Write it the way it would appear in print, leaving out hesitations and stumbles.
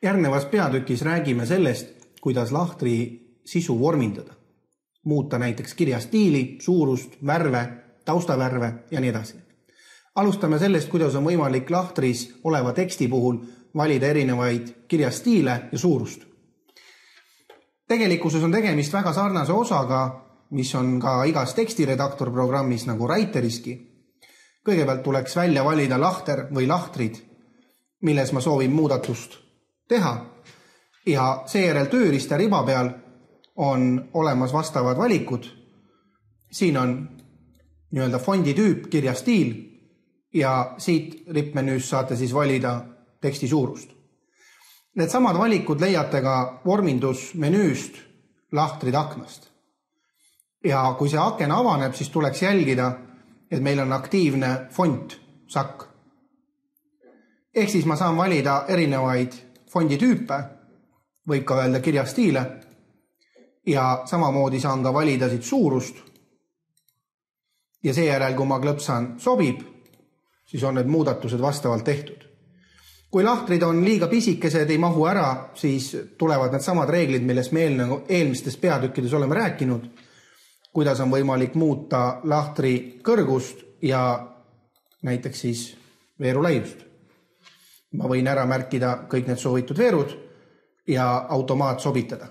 Järgnevas peatükis räägime sellest, kuidas lahtri sisu vormindada. Muuta näiteks kirjastiili, suurust, värve, taustavärve ja nii edasi. Alustame sellest, kuidas on võimalik lahtris oleva teksti puhul valida erinevaid kirjastiile ja suurust. Tegelikkuses on tegemist väga sarnase osaga, mis on ka igas tekstiredaktorprogrammis nagu Writeriski. Kõigepealt tuleks välja valida lahter või lahtrid, milles ma soovin muudatust teha. Ja seejärel tööriista riba peal on olemas vastavad valikud. Siin on nii-öelda fondi tüüp, kirjastiil ja siit rippmenüüs saate siis valida teksti suurust. Need samad valikud leiate ka vormindusmenüüst lahtrid aknast. Ja kui see aken avaneb, siis tuleks jälgida, et meil on aktiivne font, sakk. Ehk siis ma saan valida erinevaid fonditüüpe, võib ka öelda kirjastiile, ja samamoodi saan ka valida siit suurust. Ja seejärel, kui ma klõpsan sobib, siis on need muudatused vastavalt tehtud. Kui lahtrid on liiga pisikesed, ei mahu ära, siis tulevad need samad reeglid, millest me eelmistes peatükkides oleme rääkinud, kuidas on võimalik muuta lahtri kõrgust ja näiteks siis veeru laiust. Ma võin ära märkida kõik need soovitud veerud ja automaat sobitada.